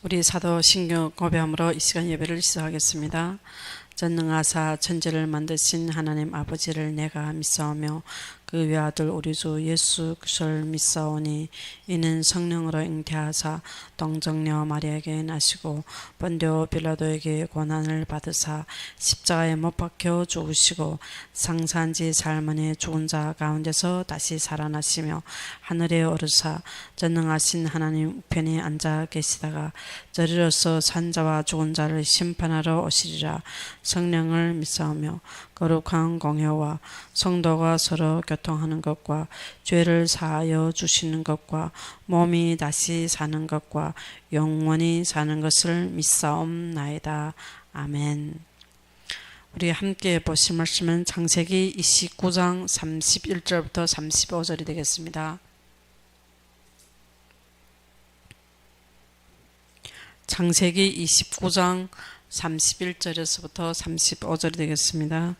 우리 사도 신경 고백함으로 이 시간 예배를 시작하겠습니다. 전능하사 천지를 만드신 하나님 아버지를 내가 믿사오며 그 외아들 우리 주 예수 그리스도를 믿사오니 이는 성령으로 잉태하사 동정녀 마리아에게 나시고 본디오 빌라도에게 고난을 받으사 십자가에 못 박혀 죽으시고 상산지 살만에 죽은 자 가운데서 다시 살아나시며 하늘에 오르사 전능하신 하나님 우편에 앉아 계시다가 저리로서 산자와 죽은 자를 심판하러 오시리라. 성령을 믿사오며 거룩한 공회와 성도가 서로 교통하는 것과 죄를 사하여 주시는 것과 몸이 다시 사는 것과 영원히 사는 것을 믿사옵나이다. 아멘. 우리 함께 보실 말씀은 창세기 29장 31절부터 35절이 되겠습니다. 창세기 29장 31절에서부터 35절이 되겠습니다.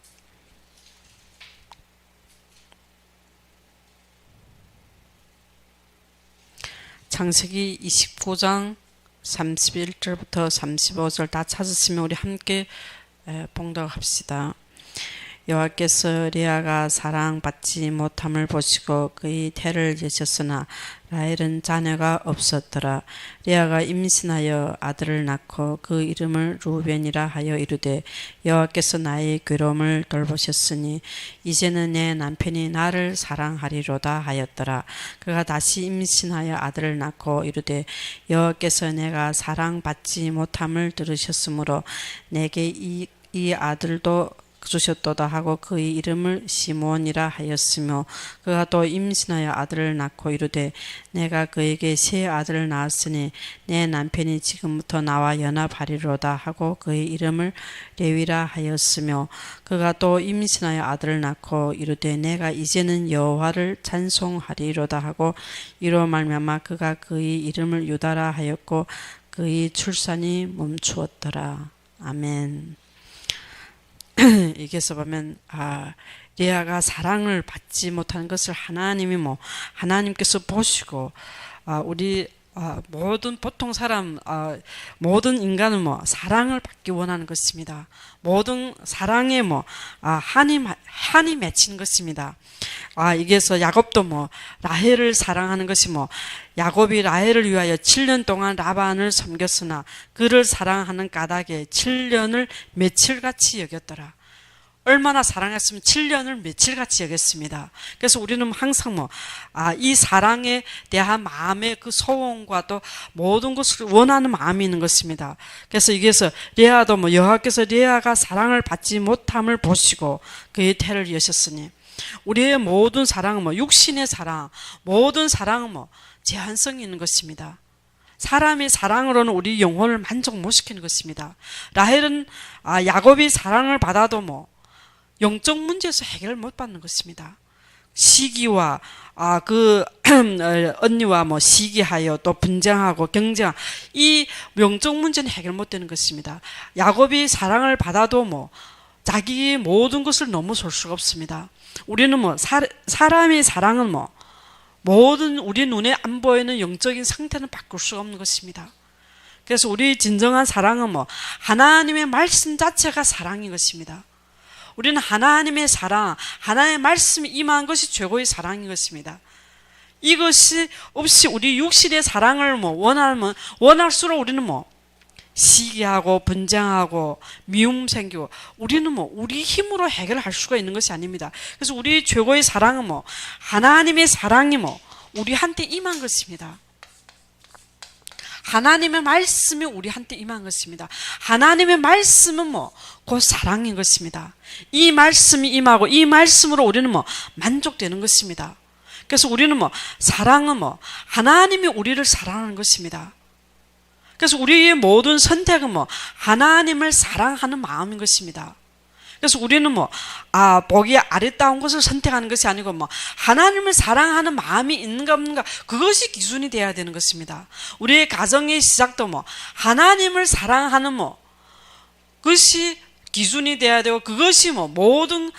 창세기 29장 31절부터 35절 다 찾으시면 우리 함께 봉독합시다. 여호와께서 레아가 사랑받지 못함을 보시고 그의 태를 여셨으나 라헬은 자녀가 없었더라. 레아가 임신하여 아들을 낳고 그 이름을 루벤이라 하여 이르되 여호와께서 나의 괴로움을 돌보셨으니 이제는 내 남편이 나를 사랑하리로다 하였더라. 그가 다시 임신하여 아들을 낳고 이르되 여호와께서 내가 사랑받지 못함을 들으셨으므로 내게 이 아들도 주셨도다 하고 그의 이름을 시몬이라 하였으며 그가 또 임신하여 아들을 낳고 이르되 내가 그에게 새 아들을 낳았으니 내 남편이 지금부터 나와 연합하리로다 하고 그의 이름을 레위라 하였으며 그가 또 임신하여 아들을 낳고 이르되 내가 이제는 여호와를 찬송하리로다 하고 이로 말미암아 그가 그의 이름을 유다라 하였고 그의 출산이 멈추었더라. 아멘. 여기서 보면 레아가 사랑을 받지 못하는 것을 하나님께서 보시고 우리 모든 보통 사람 모든 인간은 사랑을 받기 원하는 것입니다. 모든 사랑에 한이 맺힌 것입니다. 여기서 야곱도 라헬을 사랑하는 것이 야곱이 라헬을 위하여 7년 동안 라반을 섬겼으나 그를 사랑하는 까닭에 7년을 며칠같이 여겼더라. 얼마나 사랑했으면 7년을 며칠같이 여겼습니다. 그래서 우리는 항상 이 사랑에 대한 마음의 그 소원과 또 모든 것을 원하는 마음이 있는 것입니다. 그래서 여기서 레아도 여호와께서 레아가 사랑을 받지 못함을 보시고 그의 태를 여셨으니 우리의 모든 사랑은 육신의 사랑, 모든 사랑은 제한성이 있는 것입니다. 사람의 사랑으로는 우리 영혼을 만족 못 시키는 것입니다. 라헬은 야곱이 사랑을 받아도 영적 문제에서 해결을 못 받는 것입니다. 시기와 그 언니와 시기하여 또 분쟁하고 경쟁 이 영적 문제는 해결 못 되는 것입니다. 야곱이 사랑을 받아도 자기 모든 것을 넘어설 수가 없습니다. 우리는 사람의 사랑은 모든 우리 눈에 안 보이는 영적인 상태는 바꿀 수가 없는 것입니다. 그래서 우리 진정한 사랑은 하나님의 말씀 자체가 사랑인 것입니다. 우리는 하나님의 사랑, 하나님의 말씀이 임한 것이 최고의 사랑인 것입니다. 이것이 없이 우리 육신의 사랑을 원하면 원할수록 우리는 시기하고 분쟁하고 미움 생기고 우리는 우리 힘으로 해결할 수가 있는 것이 아닙니다. 그래서 우리 최고의 사랑은 하나님의 사랑이 우리한테 임한 것입니다. 하나님의 말씀이 우리한테 임한 것입니다. 하나님의 말씀은 곧 사랑인 것입니다. 이 말씀이 임하고 이 말씀으로 우리는 만족되는 것입니다. 그래서 우리는 사랑은 하나님이 우리를 사랑하는 것입니다. 그래서 우리의 모든 선택은 하나님을 사랑하는 마음인 것입니다. 그래서 우리는 보기 아름다운 것을 선택하는 것이 아니고 하나님을 사랑하는 마음이 있는가 없는가 그것이 기준이 되어야 되는 것입니다. 우리의 가정의 시작도 하나님을 사랑하는 그것이 기준이 되어야 되고 그것이 모든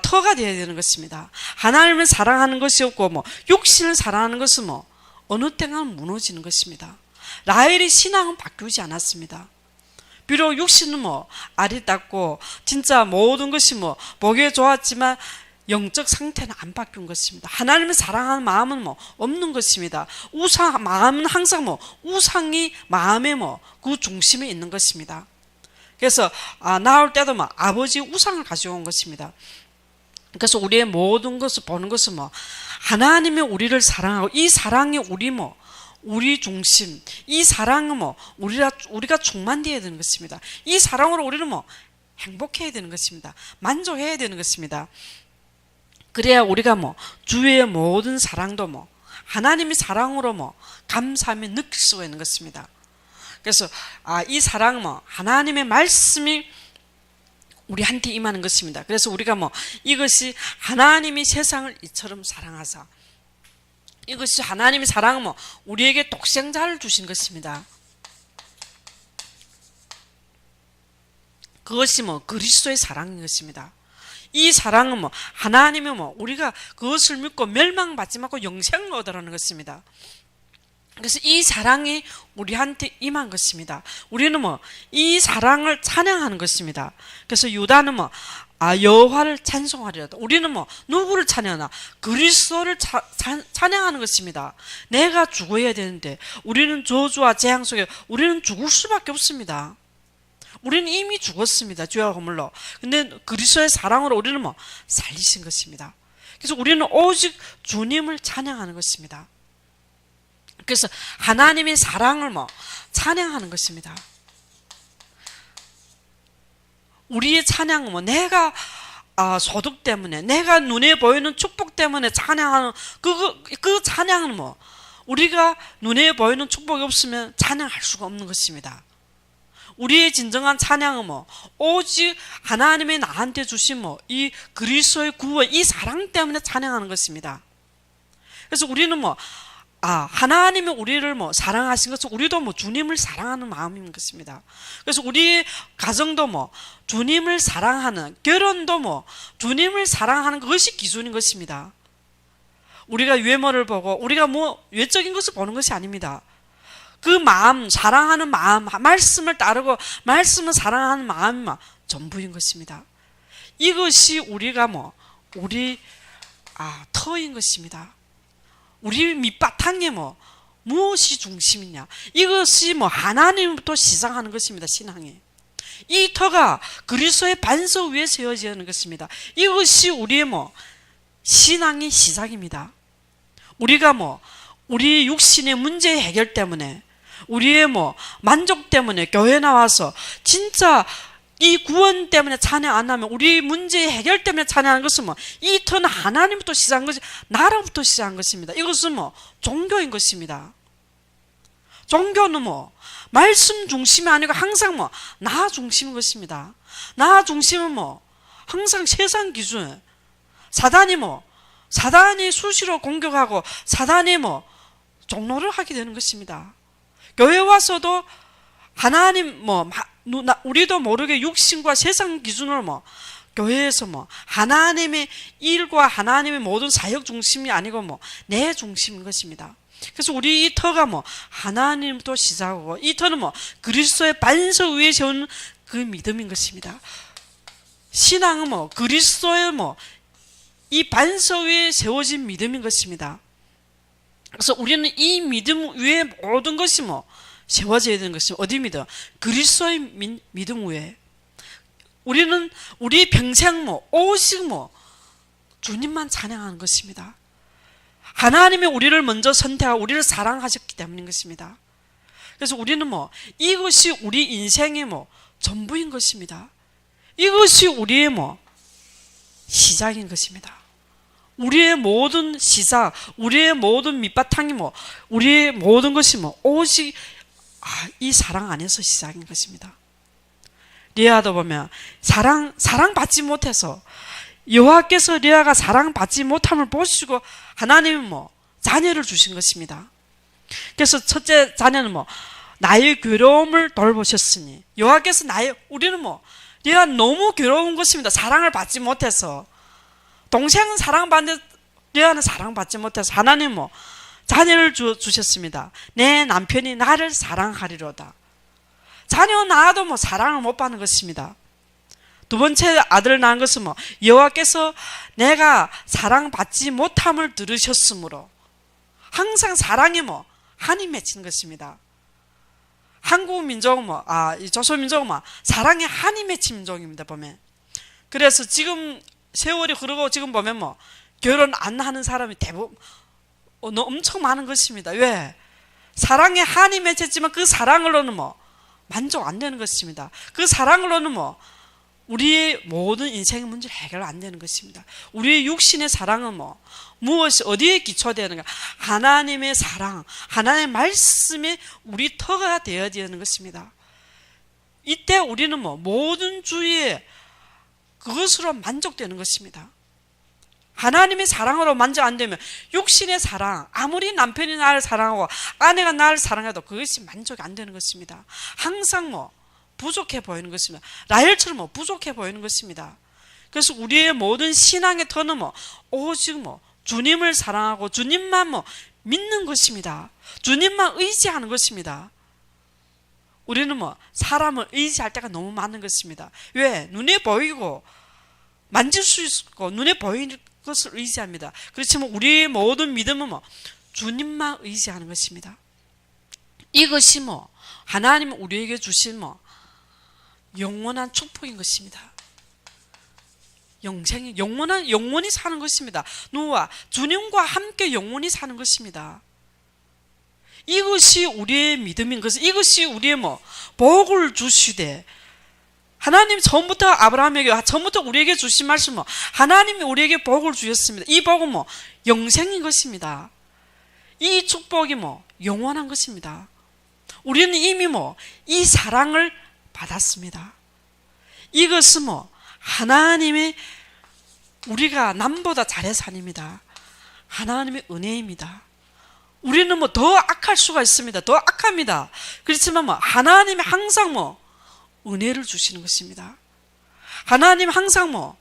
터가 되어야 되는 것입니다. 하나님을 사랑하는 것이 없고 육신을 사랑하는 것은 어느 때가 무너지는 것입니다. 라헬의 신앙은 바뀌지 않았습니다. 비록 육신은 알이 닦고 진짜 모든 것이 보기에 좋았지만 영적 상태는 안 바뀐 것입니다. 하나님을 사랑하는 마음은 없는 것입니다. 마음은 항상 우상이 마음의 그 중심에 있는 것입니다. 그래서 나올 때도 아버지 우상을 가져온 것입니다. 그래서 우리의 모든 것을 보는 것은 하나님이 우리를 사랑하고 이 사랑이 우리 중심, 이 사랑은 우리가 충만되어야 되는 것입니다. 이 사랑으로 우리는 행복해야 되는 것입니다. 만족해야 되는 것입니다. 그래야 우리가 주의 모든 사랑도 하나님의 사랑으로 감사하며 느낄 수가 있는 것입니다. 그래서 이 사랑 하나님의 말씀이 우리한테 임하는 것입니다. 그래서 우리가 이것이 하나님이 세상을 이처럼 사랑하사, 이것이 하나님의 사랑은 우리에게 독생자를 주신 것입니다. 그것이 그리스도의 사랑인 것입니다. 이 사랑은 하나님이 우리가 그것을 믿고 멸망받지 말고 영생을 얻으라는 것입니다. 그래서 이 사랑이 우리한테 임한 것입니다. 우리는 이 사랑을 찬양하는 것입니다. 그래서 유다는 여호와를 찬송하리로다. 우리는 누구를 찬양하나? 그리스도를 찬양하는 것입니다. 내가 죽어야 되는데 우리는 저주와 재앙 속에 우리는 죽을 수밖에 없습니다. 우리는 이미 죽었습니다. 죄와 허물로. 근데 그리스도의 사랑으로 우리는 살리신 것입니다. 그래서 우리는 오직 주님을 찬양하는 것입니다. 그래서 하나님의 사랑을 찬양하는 것입니다. 우리의 찬양은 내가 소득 때문에, 내가 눈에 보이는 축복 때문에 찬양하는 그 찬양은 우리가 눈에 보이는 축복이 없으면 찬양할 수가 없는 것입니다. 우리의 진정한 찬양은 오직 하나님의 나한테 주신 이 그리스도의 구원, 이 사랑 때문에 찬양하는 것입니다. 그래서 우리는 하나님이 우리를 사랑하신 것은 우리도 주님을 사랑하는 마음인 것입니다. 그래서 우리 가정도 주님을 사랑하는, 결혼도 주님을 사랑하는 그것이 기준인 것입니다. 우리가 외모를 보고 우리가 외적인 것을 보는 것이 아닙니다. 그 마음, 사랑하는 마음, 말씀을 따르고 말씀을 사랑하는 마음이 전부인 것입니다. 이것이 우리가 우리 터인 것입니다. 우리 밑바탕에 무엇이 중심이냐? 이것이 하나님부터 시작하는 것입니다. 신앙이. 이 터가 그리스도의 반석 위에 세워지는 것입니다. 이것이 우리의 신앙의 시작입니다. 우리가 우리 육신의 문제 해결 때문에, 우리의 만족 때문에 교회 나와서 진짜 이 구원 때문에 찬양 안 하면, 우리 문제 해결 때문에 찬양하는 것은 이 터는 하나님부터 시작한 것이, 나로부터 시작한 것입니다. 이것은 종교인 것입니다. 종교는 말씀 중심이 아니고 항상 나 중심인 것입니다. 나 중심은 항상 세상 기준, 사단이 수시로 공격하고 사단이 종로를 하게 되는 것입니다. 교회 와서도 하나님 우리도 모르게 육신과 세상 기준으로 교회에서 하나님의 일과 하나님의 모든 사역 중심이 아니고 내 중심인 것입니다. 그래서 우리 이 터가 하나님도 시작하고, 이 터는 그리스도의 반석 위에 세운 그 믿음인 것입니다. 신앙은 그리스도의 이 반석 위에 세워진 믿음인 것입니다. 그래서 우리는 이 믿음 위에 모든 것이 세워져야 되는 것이 어디입니다? 그리스도의 믿음 위에. 우리는 우리 평생 오직 주님만 찬양하는 것입니다. 하나님이 우리를 먼저 선택하고 우리를 사랑하셨기 때문인 것입니다. 그래서 우리는 이것이 우리 인생의 전부인 것입니다. 이것이 우리의 시작인 것입니다. 우리의 모든 시작, 우리의 모든 밑바탕이 우리의 모든 것이 오직 이 사랑 안에서 시작인 것입니다. 리아도 보면 사랑받지 못해서, 여호와께서 리아가 사랑받지 못함을 보시고 하나님은 자녀를 주신 것입니다. 그래서 첫째 자녀는 나의 괴로움을 돌보셨으니, 여호와께서 우리는 리아 너무 괴로운 것입니다. 사랑을 받지 못해서. 동생은 사랑받는데 리아는 사랑받지 못해서 하나님 자녀를 주셨습니다. 내 남편이 나를 사랑하리로다. 자녀 낳아도 뭐 사랑을 못 받는 것입니다. 두 번째 아들을 낳은 것은 뭐 여호와께서 내가 사랑받지 못함을 들으셨으므로, 항상 사랑에 뭐 한이 맺힌 것입니다. 한국 민족은 이 조선 민족은 사랑에 한이 맺힌 민족입니다, 보면. 그래서 지금 세월이 흐르고 지금 보면 결혼 안 하는 사람이 대부분 엄청 많은 것입니다. 왜? 사랑에 한이 맺혔지만 그 사랑으로는 만족 안 되는 것입니다. 그 사랑으로는 우리의 모든 인생의 문제를 해결 안 되는 것입니다. 우리의 육신의 사랑은 무엇이 어디에 기초되는가? 하나님의 사랑, 하나님의 말씀이 우리 터가 되어야 되는 것입니다. 이때 우리는 모든 주위에 그것으로 만족되는 것입니다. 하나님의 사랑으로 만족 안 되면 육신의 사랑, 아무리 남편이 나를 사랑하고 아내가 나를 사랑해도 그것이 만족이 안 되는 것입니다. 항상 부족해 보이는 것입니다. 라헬처럼 부족해 보이는 것입니다. 그래서 우리의 모든 신앙의 터는 오직 주님을 사랑하고 주님만 믿는 것입니다. 주님만 의지하는 것입니다. 우리는 사람을 의지할 때가 너무 많은 것입니다. 왜? 눈에 보이고 만질 수 있고 눈에 보이는 것을 의지합니다. 그렇지만 우리의 모든 믿음은 주님만 의지하는 것입니다. 이것이 하나님 우리에게 주신 영원한 축복인 것입니다. 영원히 사는 것입니다. 누구와? 주님과 함께 영원히 사는 것입니다. 이것이 우리의 믿음인 것은, 이것이 우리의 복을 주시되, 하나님 처음부터 아브라함에게, 처음부터 우리에게 주신 말씀은 하나님이 우리에게 복을 주셨습니다. 이 복은 영생인 것입니다. 이 축복이 영원한 것입니다. 우리는 이미 이 사랑을 받았습니다. 이것은 하나님의, 우리가 남보다 잘해서 아닙니다. 하나님의 은혜입니다. 우리는 더 악할 수가 있습니다. 더 악합니다. 그렇지만 하나님이 항상 은혜를 주시는 것입니다. 하나님 항상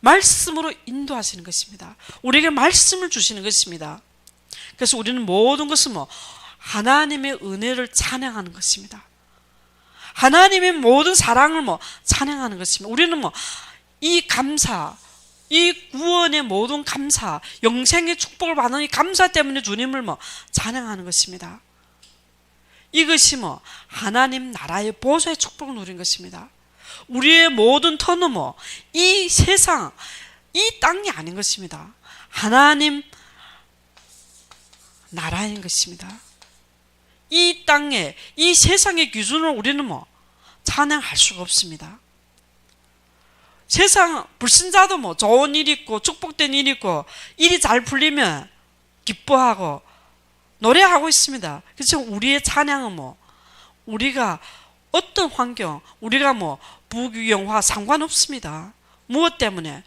말씀으로 인도하시는 것입니다. 우리에게 말씀을 주시는 것입니다. 그래서 우리는 모든 것은 하나님의 은혜를 찬양하는 것입니다. 하나님의 모든 사랑을 찬양하는 것입니다. 우리는 이 감사, 이 구원의 모든 감사, 영생의 축복을 받는 이 감사 때문에 주님을 찬양하는 것입니다. 이것이 하나님 나라의 보좌의 축복을 누린 것입니다. 우리의 모든 터는 이 세상, 이 땅이 아닌 것입니다. 하나님 나라인 것입니다. 이 땅에, 이 세상의 기준으로 우리는 찬양할 수가 없습니다. 세상 불신자도 좋은 일이 있고 축복된 일이 있고 일이 잘 풀리면 기뻐하고 노래하고 있습니다. 그렇죠? 우리의 찬양은 우리가 어떤 환경, 우리가 부귀영화 상관없습니다. 무엇 때문에?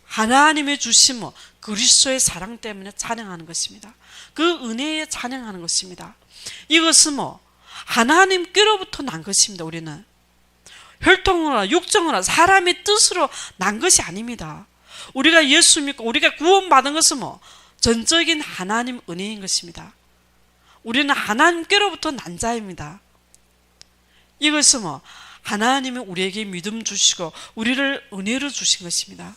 하나님의 주신 그리스도의 사랑 때문에 찬양하는 것입니다. 그 은혜에 찬양하는 것입니다. 이것은 하나님께로부터 난 것입니다. 우리는 혈통으로 육정으로 사람의 뜻으로 난 것이 아닙니다. 우리가 예수 믿고 우리가 구원받은 것은 전적인 하나님 은혜인 것입니다. 우리는 하나님께로부터 난 자입니다. 이것은 하나님이 우리에게 믿음 주시고 우리를 은혜로 주신 것입니다.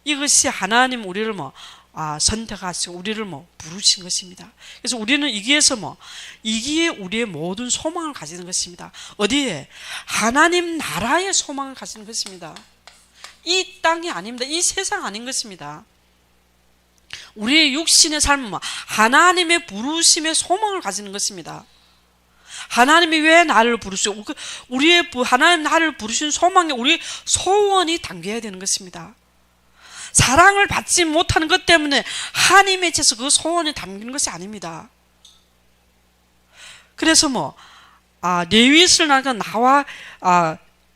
이것이 하나님 우리를 선택하시고 우리를 부르신 것입니다. 그래서 우리는 이기에서 이기에 우리의 모든 소망을 가지는 것입니다. 어디에? 하나님 나라의 소망을 가지는 것입니다. 이 땅이 아닙니다. 이 세상 아닌 것입니다. 우리의 육신의 삶은 하나님의 부르심의 소망을 가지는 것입니다. 하나님이 왜 나를 부르시고 하나님 나를 부르신 소망에 우리 소원이 담겨야 되는 것입니다. 사랑을 받지 못하는 것 때문에 한이 맺혀서 그 소원이 담기는 것이 아닙니다. 그래서 레위스를 낳으니까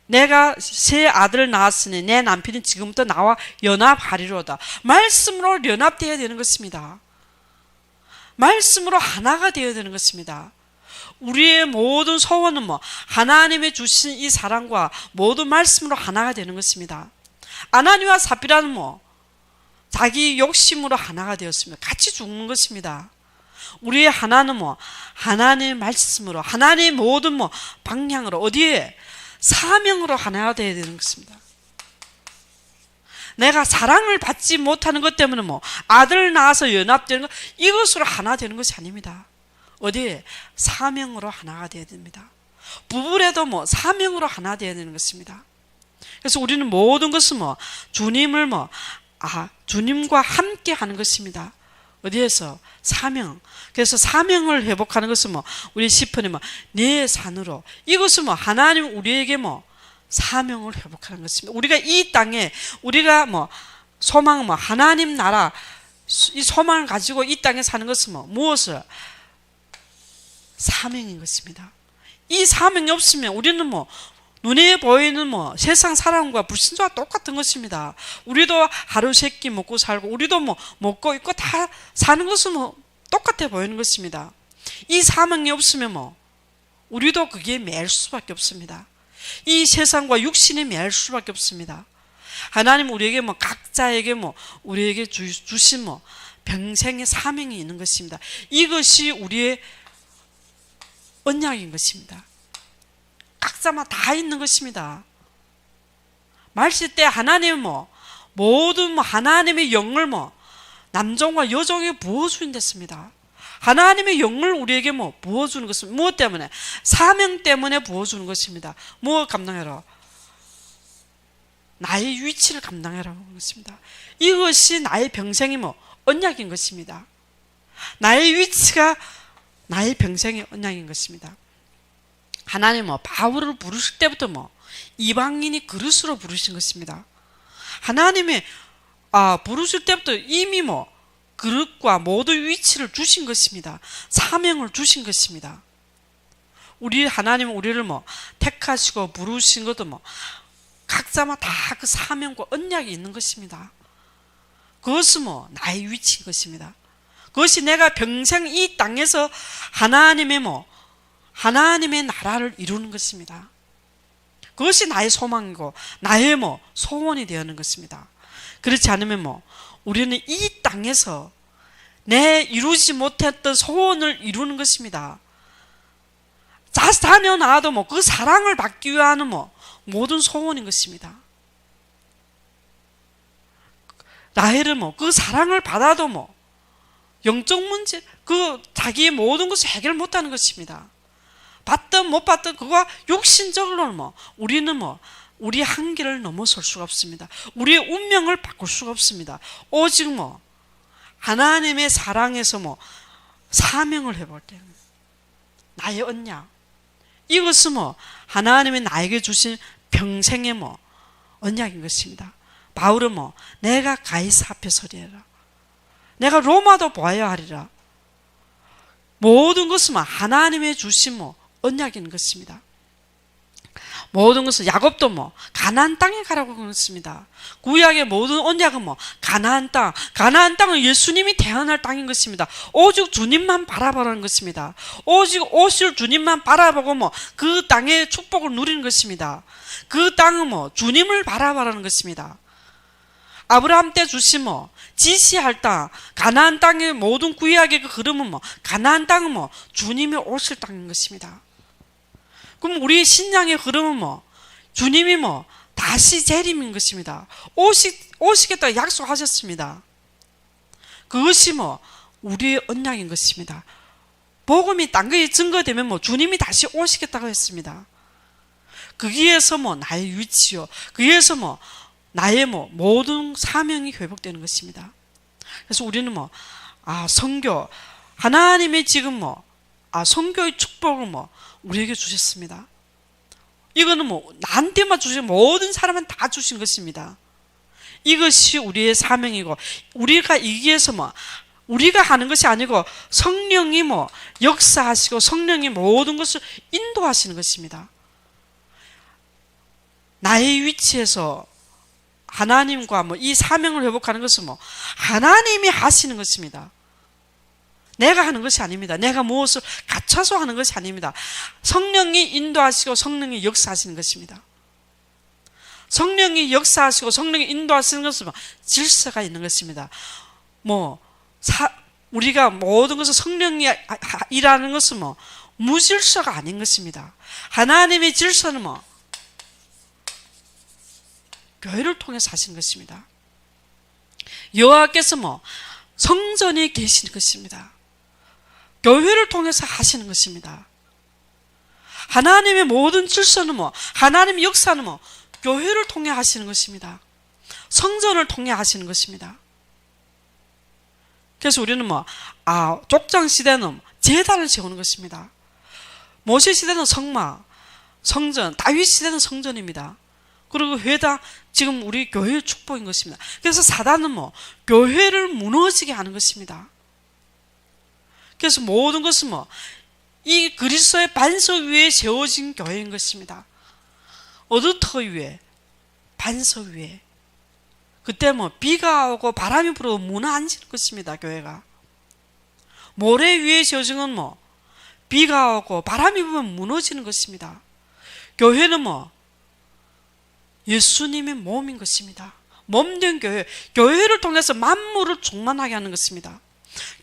내가 새 아들을 낳았으니 내 남편이 지금부터 나와 연합하리로다. 말씀으로 연합되어야 되는 것입니다. 말씀으로 하나가 되어야 되는 것입니다. 우리의 모든 소원은 하나님의 주신 이 사랑과 모든 말씀으로 하나가 되는 것입니다. 아나니와 삽비라는 자기 욕심으로 하나가 되었으면 같이 죽는 것입니다. 우리의 하나는 뭐 하나님의 말씀으로, 하나님의 모든 뭐 방향으로, 어디에 사명으로 하나가 되어야 되는 것입니다. 내가 사랑을 받지 못하는 것 때문에 뭐 아들 낳아서 연합되는 것, 이것으로 하나 되는 것이 아닙니다. 어디에 사명으로 하나가 되어야 됩니다. 부부래도 뭐 사명으로 하나 되어야 되는 것입니다. 그래서 우리는 모든 것은 뭐 주님을 뭐 주님과 함께 하는 것입니다. 어디에서 사명. 그래서 사명을 회복하는 것은 뭐 우리 시편에 뭐 내 산으로, 이것은 뭐 하나님 우리에게 뭐 사명을 회복하는 것입니다. 우리가 이 땅에 우리가 뭐 소망 뭐 하나님 나라, 이 소망을 가지고 이 땅에 사는 것은 뭐 무엇을? 사명인 것입니다. 이 사명이 없으면 우리는 뭐 눈에 보이는 뭐 세상 사람과 불신자와 똑같은 것입니다. 우리도 하루 세 끼 먹고 살고, 우리도 뭐 먹고 입고 다 사는 것은 뭐 똑같아 보이는 것입니다. 이 사명이 없으면 뭐 우리도 그게 매일 수밖에 없습니다. 이 세상과 육신이 매일 수밖에 없습니다. 하나님 우리에게 뭐 각자에게 뭐 우리에게 주신 뭐 평생의 사명이 있는 것입니다. 이것이 우리의 언약인 것입니다. 각자마다 다 있는 것입니다. 말실 때 하나님은 뭐 모든 뭐 하나님의 영을 뭐 남종과 여종에게 부어주인 됐습니다. 하나님의 영을 우리에게 뭐 부어주는 것은 무엇 때문에? 사명 때문에 부어주는 것입니다. 무엇 감당해라? 나의 위치를 감당해라고 하는 것입니다. 이것이 나의 평생이 뭐 언약인 것입니다. 나의 위치가 나의 평생의 언약인 것입니다. 하나님은 뭐 바울을 부르실 때부터 뭐 이방인이 그릇으로 부르신 것입니다. 하나님이 부르실 때부터 이미 뭐 그릇과 모든 위치를 주신 것입니다. 사명을 주신 것입니다. 우리 하나님은 우리를 뭐 택하시고 부르신 것도 뭐 각자마다 다 그 사명과 언약이 있는 것입니다. 그것은 뭐 나의 위치인 것입니다. 그것이 내가 평생 이 땅에서 하나님의 나라를 이루는 것입니다. 그것이 나의 소망이고 나의 뭐 소원이 되는 것입니다. 그렇지 않으면 뭐 우리는 이 땅에서 내 이루지 못했던 소원을 이루는 것입니다. 자녀 낳아도 뭐 그 사랑을 받기 위한 뭐 모든 소원인 것입니다. 나이를 뭐 그 사랑을 받아도 뭐 영적 문제, 그 자기의 모든 것을 해결 못하는 것입니다. 받든 못 받든 그거 육신적으로는 뭐 우리는 뭐 우리 한계를 넘어설 수가 없습니다. 우리의 운명을 바꿀 수가 없습니다. 오직 뭐 하나님의 사랑에서 뭐 사명을 해볼 때 나의 언약, 이것은 뭐 하나님이 나에게 주신 평생의 뭐 언약인 것입니다. 바울은 뭐 내가 가이사 앞에 서리라, 내가 로마도 보아야 하리라, 모든 것은 뭐 하나님의 주신 뭐 언약인 것입니다. 모든 것은 야곱도 뭐 가나안 땅에 가라고 그랬습니다. 구약의 모든 언약은 뭐 가나안 땅, 가나안 땅은 예수님이 태어날 땅인 것입니다. 오직 주님만 바라보라는 것입니다. 오직 오실 주님만 바라보고 뭐 그 땅의 축복을 누리는 것입니다. 그 땅은 뭐 주님을 바라보라는 것입니다. 아브라함 때 주신 뭐 지시할 땅, 가나안 땅의 모든 구약의 그 흐름은 뭐 가나안 땅은 뭐 주님이 오실 땅인 것입니다. 그럼 우리의 신앙의 흐름은 뭐 주님이 뭐 다시 재림인 것입니다. 오시겠다 약속하셨습니다. 그것이 뭐 우리의 언약인 것입니다. 복음이 땅거에 증거되면 뭐 주님이 다시 오시겠다고 했습니다. 거기에서 뭐 나의 위치요, 거기에서 뭐 나의 뭐 모든 사명이 회복되는 것입니다. 그래서 우리는 뭐 선교, 하나님의 지금 뭐 선교의 축복을 뭐 우리에게 주셨습니다. 이거는 뭐 나한테만 주신, 모든 사람은 다 주신 것입니다. 이것이 우리의 사명이고, 우리가 이기에서 뭐 우리가 하는 것이 아니고 성령이 뭐 역사하시고 성령이 모든 것을 인도하시는 것입니다. 나의 위치에서 하나님과 뭐 이 사명을 회복하는 것은 뭐 하나님이 하시는 것입니다. 내가 하는 것이 아닙니다. 내가 무엇을 갖춰서 하는 것이 아닙니다. 성령이 인도하시고 성령이 역사하시는 것입니다. 성령이 역사하시고 성령이 인도하시는 것은 질서가 있는 것입니다. 우리가 모든 것을 성령이 일하는 것은 무질서가 아닌 것입니다. 하나님의 질서는 교회를 통해서 하시는 것입니다. 여호와께서 성전에 계시는 것입니다. 교회를 통해서 하시는 것입니다. 하나님의 모든 질서는 하나님의 역사는 교회를 통해 하시는 것입니다. 성전을 통해 하시는 것입니다. 그래서 우리는 족장 시대는 제단을 세우는 것입니다. 모세 시대는 성막, 성전, 다윗 시대는 성전입니다. 그리고 회당, 지금 우리 교회의 축복인 것입니다. 그래서 사단은 교회를 무너지게 하는 것입니다. 그래서 모든 것은 이 그리스도의 반석 위에 세워진 교회인 것입니다. 어두터 위에, 반석 위에. 그때 비가 오고 바람이 불어도 무너앉는 것입니다. 교회가. 모래 위에 세워진 건 비가 오고 바람이 불면 무너지는 것입니다. 교회는 예수님의 몸인 것입니다. 몸된 교회, 교회를 통해서 만물을 충만하게 하는 것입니다.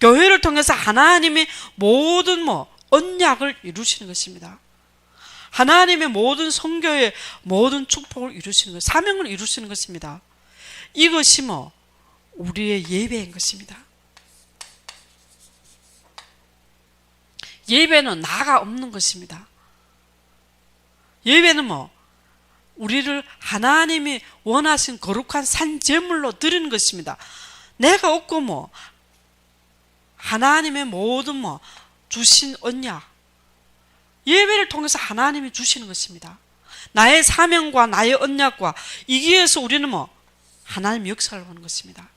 교회를 통해서 하나님의 모든 언약을 이루시는 것입니다. 하나님의 모든 성교의 모든 축복을 이루시는 것, 사명을 이루시는 것입니다. 이것이 우리의 예배인 것입니다. 예배는 나가 없는 것입니다. 예배는 우리를 하나님이 원하신 거룩한 산제물로 드리는 것입니다. 내가 없고 하나님의 모든 주신 언약, 예배를 통해서 하나님이 주시는 것입니다. 나의 사명과 나의 언약과 이기에서 우리는 하나님의 역사를 보는 것입니다.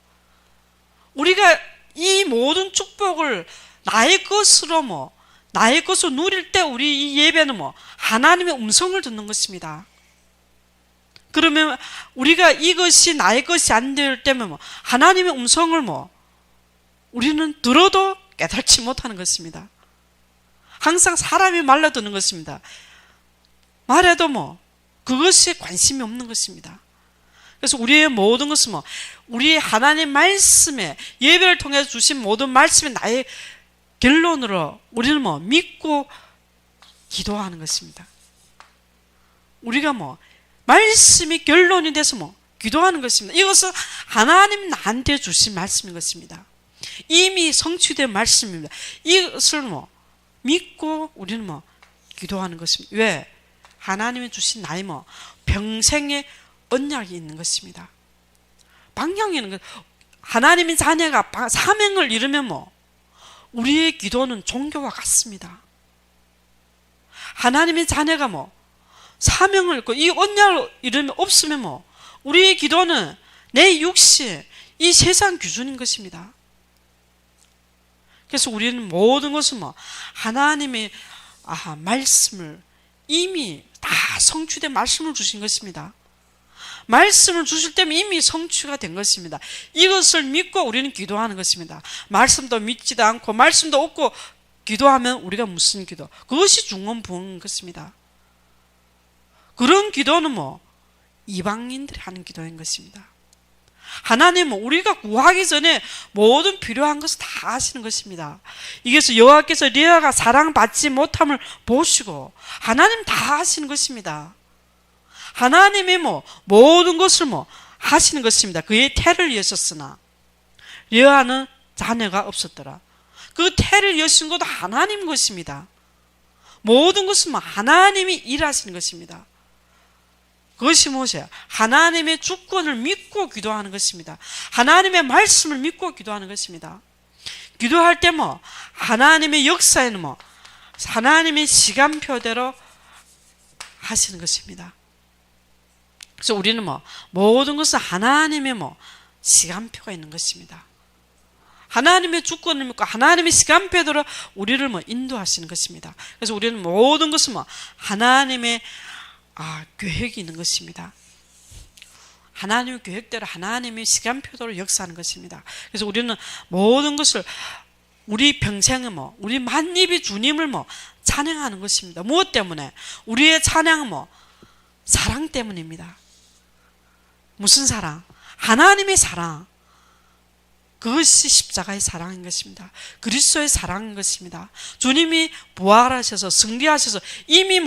우리가 이 모든 축복을 나의 것으로 누릴 때 우리 이 예배는 하나님의 음성을 듣는 것입니다. 그러면 우리가 이것이 나의 것이 안 될 때면 하나님의 음성을 우리는 들어도 깨닫지 못하는 것입니다. 항상 사람이 말로 듣는 것입니다. 말해도 그것에 관심이 없는 것입니다. 그래서 우리의 모든 것은 우리의 하나님 말씀에, 예배를 통해서 주신 모든 말씀이 나의 결론으로 우리는 믿고 기도하는 것입니다. 우리가 말씀이 결론이 돼서 기도하는 것입니다. 이것은 하나님 나한테 주신 말씀인 것입니다. 이미 성취된 말씀입니다. 이것을 믿고 우리는 기도하는 것입니다. 왜? 하나님이 주신 나의 평생의 언약이 있는 것입니다. 방향이 있는 것. 하나님의 자녀가 사명을 이루면 우리의 기도는 종교와 같습니다. 하나님의 자녀가 사명을 잃고 이 언약을 이루면 없으면 우리의 기도는 내 육신, 이 세상 기준인 것입니다. 그래서 우리는 모든 것은 하나님의 말씀을 이미 다 성취된 말씀을 주신 것입니다. 말씀을 주실 때면 이미 성취가 된 것입니다. 이것을 믿고 우리는 기도하는 것입니다. 말씀도 믿지도 않고 말씀도 없고 기도하면 우리가 무슨 기도? 그것이 중언부언인 것입니다. 그런 기도는 이방인들이 하는 기도인 것입니다. 하나님은 우리가 구하기 전에 모든 필요한 것을 다 하시는 것입니다. 이게서 여호와께서 레아가 사랑받지 못함을 보시고 하나님 다 하시는 것입니다. 하나님이 모든 것을 하시는 것입니다. 그의 태를 여셨으나 레아는 자녀가 없었더라. 그 태를 여신 것도 하나님 것입니다. 모든 것은 하나님이 일하시는 것입니다. 그것이 무엇이에요? 하나님의 주권을 믿고 기도하는 것입니다. 하나님의 말씀을 믿고 기도하는 것입니다. 기도할 때 하나님의 역사에는 하나님의 시간표대로 하시는 것입니다. 그래서 우리는 모든 것은 하나님의 시간표가 있는 것입니다. 하나님의 주권을 믿고 하나님의 시간표대로 우리를 인도하시는 것입니다. 그래서 우리는 모든 것은 하나님의 계획이 있는 것입니다. 하나님의 계획대로 하나님의 시간표대로 역사하는 것입니다. 그래서 우리는 모든 것을 우리 평생은 우리 만입이 주님을 찬양하는 것입니다. 무엇 때문에? 우리의 찬양은 사랑 때문입니다. 무슨 사랑? 하나님의 사랑. 그것이 십자가의 사랑인 것입니다. 그리스도의 사랑인 것입니다. 주님이 부활하셔서 승리하셔서 이미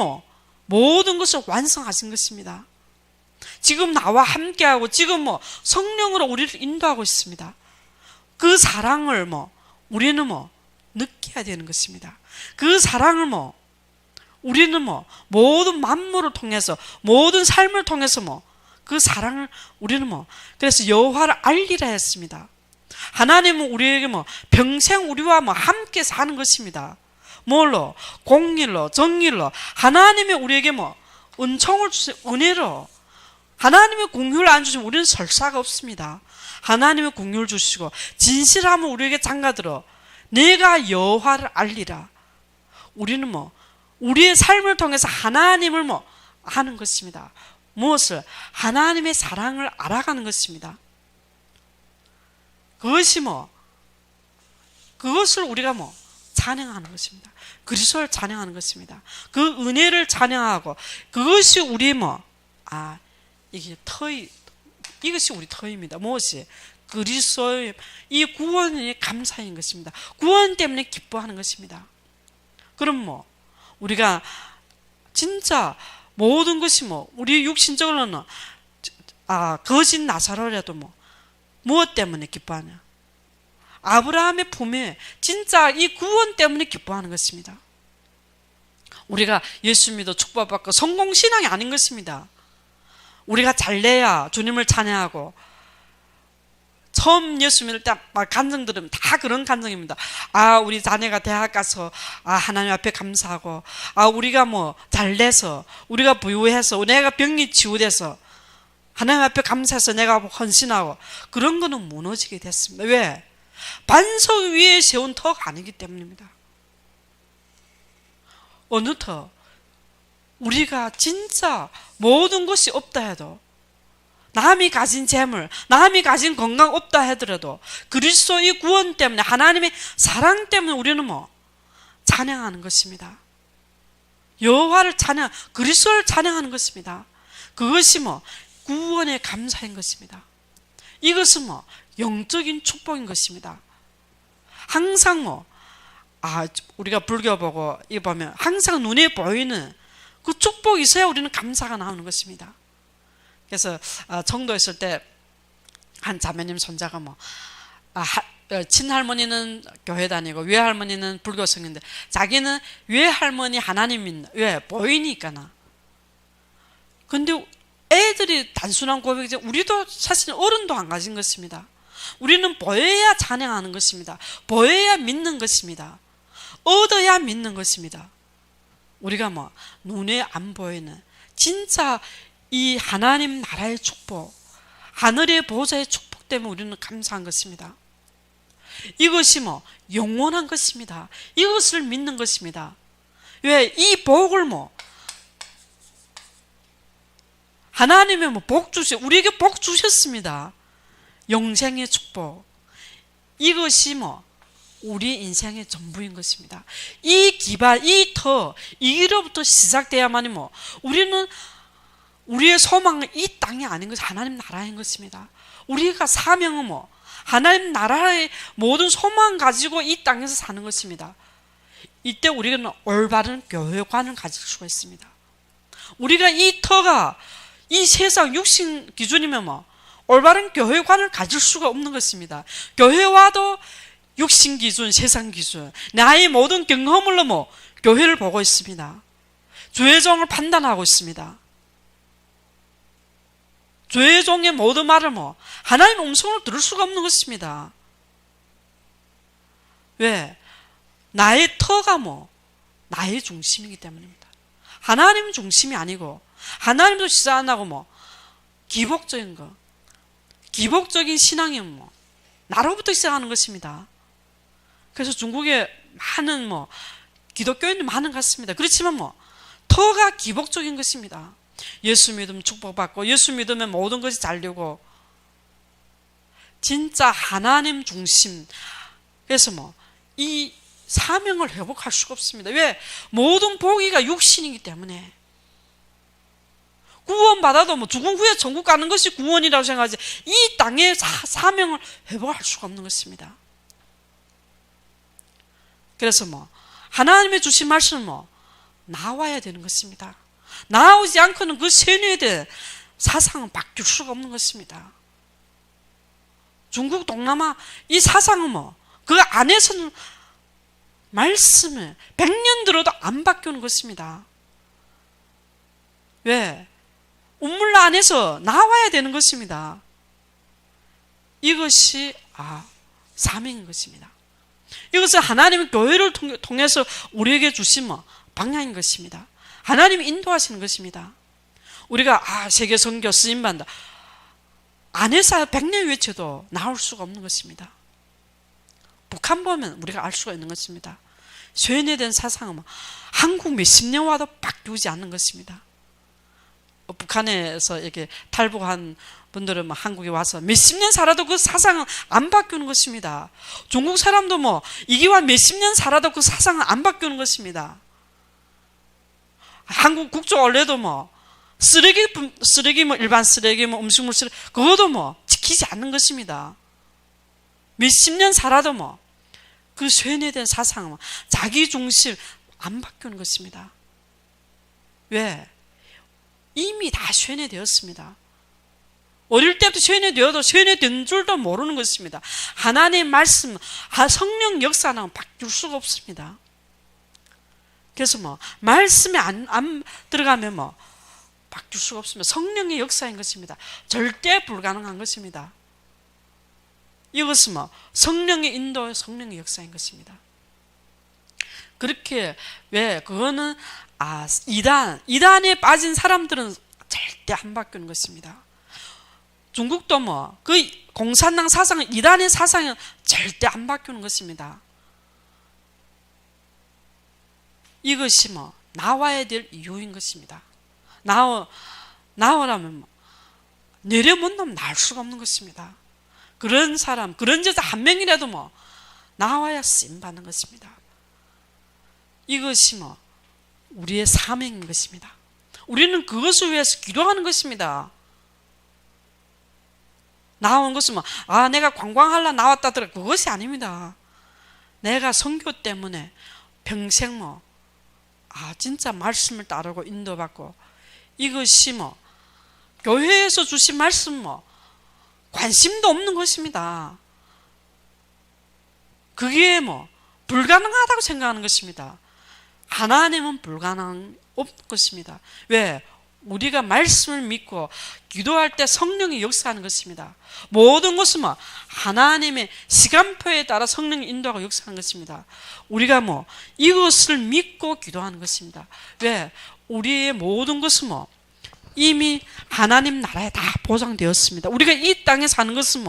모든 것을 완성하신 것입니다. 지금 나와 함께하고 지금 성령으로 우리를 인도하고 있습니다. 그 사랑을 우리는 느껴야 되는 것입니다. 그 사랑을 우리는 모든 만물을 통해서 모든 삶을 통해서 그 사랑을 우리는 그래서 여호와를 알리라 했습니다. 하나님은 우리에게 평생 우리와 함께 사는 것입니다. 뭘로? 공일로, 정일로. 하나님이 우리에게 은총을 주세요. 은혜로. 하나님의 공유를 안 주시면 우리는 설사가 없습니다. 하나님의 공유를 주시고 진실함을 우리에게 장가들어 내가 여호와를 알리라. 우리는 우리의 삶을 통해서 하나님을 아는 것입니다. 무엇을? 하나님의 사랑을 알아가는 것입니다. 그것이 그것을 우리가 찬양하는 것입니다. 그리스도를 찬양하는 것입니다. 그 은혜를 찬양하고 그것이 우리 이것이 우리 터입니다. 무엇이? 그리스도의 이 구원의 감사인 것입니다. 구원 때문에 기뻐하는 것입니다. 그럼 우리가 진짜 모든 것이 우리 육신적으로는 거짓 나사로라도 무엇 때문에 기뻐하냐? 아브라함의 품에 진짜 이 구원 때문에 기뻐하는 것입니다. 우리가 예수 믿어 축복받고 성공신앙이 아닌 것입니다. 우리가 잘내야 주님을 찬양하고 처음 예수 믿을 때 간증 들으면 다 그런 간증입니다. 우리 자녀가 대학 가서 하나님 앞에 감사하고 우리가 잘내서 우리가 부유해서 내가 병이 치유돼서 하나님 앞에 감사해서 내가 헌신하고 그런 거는 무너지게 됐습니다. 왜? 반석 위에 세운 터가 아니기 때문입니다. 어느 터? 우리가 진짜 모든 것이 없다 해도 남이 가진 재물, 남이 가진 건강 없다 하더라도 그리스도의 구원 때문에 하나님의 사랑 때문에 우리는 찬양하는 것입니다. 여호와를 찬양, 그리스도를 찬양하는 것입니다. 그것이 구원의 감사인 것입니다. 이것은 영적인 축복인 것입니다. 항상 우리가 불교 보고 이거 보면 항상 눈에 보이는 그 축복이 있어야 우리는 감사가 나오는 것입니다. 그래서 청도에 있을 때 한 자매님 손자가 친할머니는 교회 다니고 외할머니는 불교 성인데 자기는 외할머니 하나님 믿는 왜? 보이니까나. 근데 애들이 단순한 고백이지 우리도 사실 어른도 안 가진 것입니다. 우리는 보여야 찬양하는 것입니다. 보여야 믿는 것입니다. 얻어야 믿는 것입니다. 우리가 눈에 안 보이는 진짜 이 하나님 나라의 축복, 하늘의 보좌의 축복 때문에 우리는 감사한 것입니다. 이것이 영원한 것입니다. 이것을 믿는 것입니다. 왜? 이 복을 하나님의 복 우리에게 복 주셨습니다. 영생의 축복. 이것이 우리 인생의 전부인 것입니다. 이 기반, 이 터, 이로부터 시작돼야만이 우리는 우리의 소망은 이 땅이 아닌 것이 하나님 나라인 것입니다. 우리가 사명은 하나님 나라의 모든 소망 가지고 이 땅에서 사는 것입니다. 이때 우리는 올바른 교회관을 가질 수가 있습니다. 우리가 이 터가 이 세상 육신 기준이면 올바른 교회관을 가질 수가 없는 것입니다. 교회와도 육신 기준, 세상 기준, 나의 모든 경험으로 교회를 보고 있습니다. 죄종을 판단하고 있습니다. 죄종의 모든 말을 하나님의 음성을 들을 수가 없는 것입니다. 왜? 나의 터가 나의 중심이기 때문입니다. 하나님 중심이 아니고 하나님도 시작 안 하고 기복적인 거, 기복적인 신앙이 나로부터 시작하는 것입니다. 그래서 중국에 많은 기독교인들 많은 것 같습니다. 그렇지만 터가 기복적인 것입니다. 예수 믿으면 축복받고 예수 믿으면 모든 것이 잘 되고 진짜 하나님 중심. 그래서 이 사명을 회복할 수가 없습니다. 왜? 모든 보기가 육신이기 때문에 구원받아도 뭐 죽은 후에 천국 가는 것이 구원이라고 생각하지 이 땅의 사명을 회복할 수가 없는 것입니다. 그래서 뭐 하나님의 주신 말씀은 뭐 나와야 되는 것입니다. 나오지 않고는 그 세뇌에 대해 사상은 바뀔 수가 없는 것입니다. 중국 동남아 이 사상은 뭐 그 안에서는 말씀을 100년 들어도 안 바뀌는 것입니다. 왜? 운물 안에서 나와야 되는 것입니다. 이것이 사명인 것입니다. 이것은 하나님의 교회를 통해서 우리에게 주신 방향인 것입니다. 하나님이 인도하시는 것입니다. 우리가 세계 선교 쓰임받는다. 안에서 100년 외쳐도 나올 수가 없는 것입니다. 북한 보면 우리가 알 수가 있는 것입니다. 쇠뇌된 사상은 한국 몇십 년 와도 바뀌지 않는 것입니다. 북한에서 이렇게 탈북한 분들은 한국에 와서 몇십 년 살아도 그 사상은 안 바뀌는 것입니다. 중국 사람도 이기와 몇십 년 살아도 그 사상은 안 바뀌는 것입니다. 한국 국적 원래도 쓰레기 일반 쓰레기 음식물 쓰레기 그것도 지키지 않는 것입니다. 몇십 년 살아도 그 쇠뇌된 사상은 자기 중심 안 바뀌는 것입니다. 왜? 이미 다 쇠뇌되었습니다. 어릴 때부터 쇠뇌되어도 쇠뇌된 줄도 모르는 것입니다. 하나님의 말씀, 성령 역사는 바뀔 수가 없습니다. 그래서 말씀에 안 들어가면 바뀔 수가 없습니다. 성령의 역사인 것입니다. 절대 불가능한 것입니다. 이것은 성령의 인도, 성령의 역사인 것입니다. 그렇게 왜 그거는 이단에 빠진 사람들은 절대 안 바뀌는 것입니다. 중국도 그 공산당 사상은 이단의 사상은 절대 안 바뀌는 것입니다. 이것이 나와야 될 이유인 것입니다. 나오라면 내려 못 나면 나올 수가 없는 것입니다. 그런 사람, 그런 제자 한 명이라도 나와야 쓰임 받는 것입니다. 이것이 우리의 사명인 것입니다. 우리는 그것을 위해서 기도하는 것입니다. 나온 것은 내가 관광하려 나왔다더라 그것이 아닙니다. 내가 선교 때문에 평생 진짜 말씀을 따르고 인도받고 이것이 교회에서 주신 말씀 관심도 없는 것입니다. 그게 불가능하다고 생각하는 것입니다. 하나님은 불가능한 것입니다. 왜? 우리가 말씀을 믿고 기도할 때 성령이 역사하는 것입니다. 모든 것은 하나님의 시간표에 따라 성령이 인도하고 역사하는 것입니다. 우리가 이것을 믿고 기도하는 것입니다. 왜? 우리의 모든 것은 이미 하나님 나라에 다 보장되었습니다. 우리가 이 땅에 사는 것은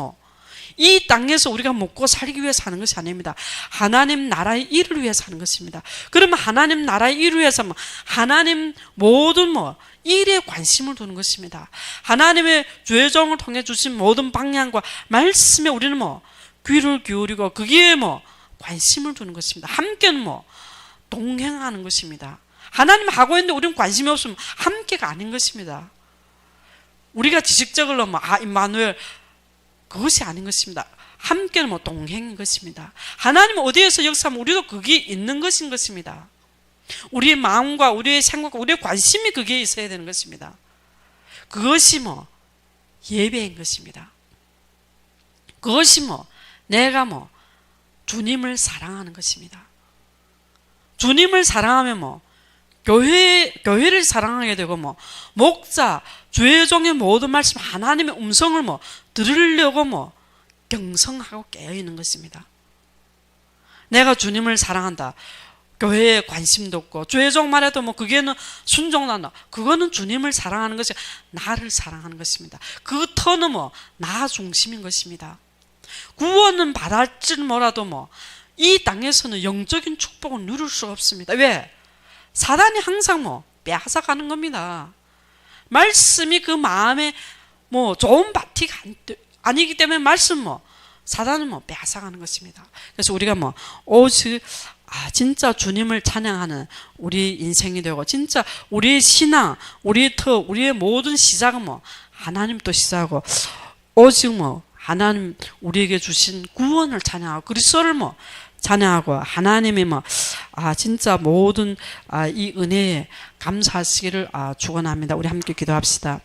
이 땅에서 우리가 먹고 살기 위해 사는 것이 아닙니다. 하나님 나라의 일을 위해 사는 것입니다. 그러면 하나님 나라의 일을 위해서 하나님 모든 일에 관심을 두는 것입니다. 하나님의 죄종을 통해 주신 모든 방향과 말씀에 우리는 귀를 기울이고 거기에 관심을 두는 것입니다. 함께는 동행하는 것입니다. 하나님 하고 있는데 우리는 관심이 없으면 함께가 아닌 것입니다. 우리가 지식적으로 임마누엘 그것이 아닌 것입니다. 함께는 동행인 것입니다. 하나님은 어디에서 역사하면 우리도 거기에 있는 것인 것입니다. 우리의 마음과 우리의 생각과 우리의 관심이 거기에 있어야 되는 것입니다. 그것이 예배인 것입니다. 그것이 내가 주님을 사랑하는 것입니다. 주님을 사랑하면 교회를 사랑하게 되고 목자, 죄종의 모든 말씀 하나님의 음성을 들으려고 경성하고 깨어있는 것입니다. 내가 주님을 사랑한다. 교회에 관심도 없고 죄종 말해도 그게는 순종한다. 그거는 주님을 사랑하는 것이 나를 사랑하는 것입니다. 그 터는 나 중심인 것입니다. 구원은 받을지 몰라도 이 땅에서는 영적인 축복을 누릴 수가 없습니다. 왜? 사단이 항상 빼앗아가는 겁니다. 말씀이 그 마음에 좋은 바티가 아니기 때문에 말씀 사단은 빼앗아가는 것입니다. 그래서 우리가 오직 진짜 주님을 찬양하는 우리 인생이 되고, 진짜 우리의 신앙, 우리의 모든 시작은 하나님도 시작하고, 오직 하나님 우리에게 주신 구원을 찬양하고, 그리스도를 찬양하고, 하나님이 진짜 모든 이 은혜에 감사하시기를 축원합니다. 우리 함께 기도합시다.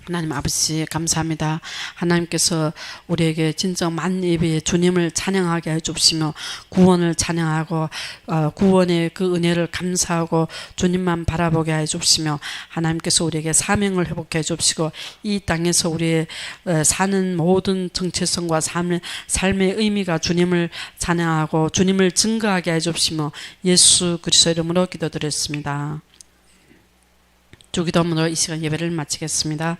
하나님 아버지 감사합니다. 하나님께서 우리에게 진정 만입의 주님을 찬양하게 해주시며, 구원을 찬양하고 구원의 그 은혜를 감사하고 주님만 바라보게 해주시며, 하나님께서 우리에게 사명을 회복해 해주시고, 이 땅에서 우리의 사는 모든 정체성과 삶의 의미가 주님을 찬양하고 주님을 증거하게 해주시며, 예수 그리스도 이름으로 기도드렸습니다. 주기도문으로 이 시간 예배를 마치겠습니다.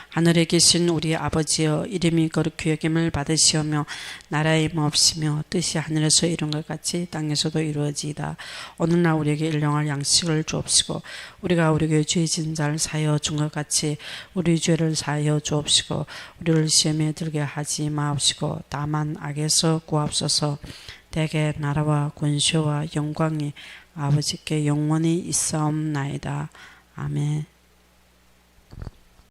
하늘에 계신 우리 아버지여, 이름이 거룩히 여김을 받으시오며, 나라의 몹시며 뜻이 하늘에서 이룬 것 같이 땅에서도 이루어지이다. 오늘날 우리에게 일용할 양식을 주옵시고, 우리가 우리에게 죄 지은 자를 사하여 준 것 같이 우리 죄를 사하여 주옵시고, 우리를 시험에 들게 하지 마옵시고, 다만 악에서 구하옵소서. 대개 나라와 권세와 영광이 아버지께 영원히 있사옵나이다. 아멘.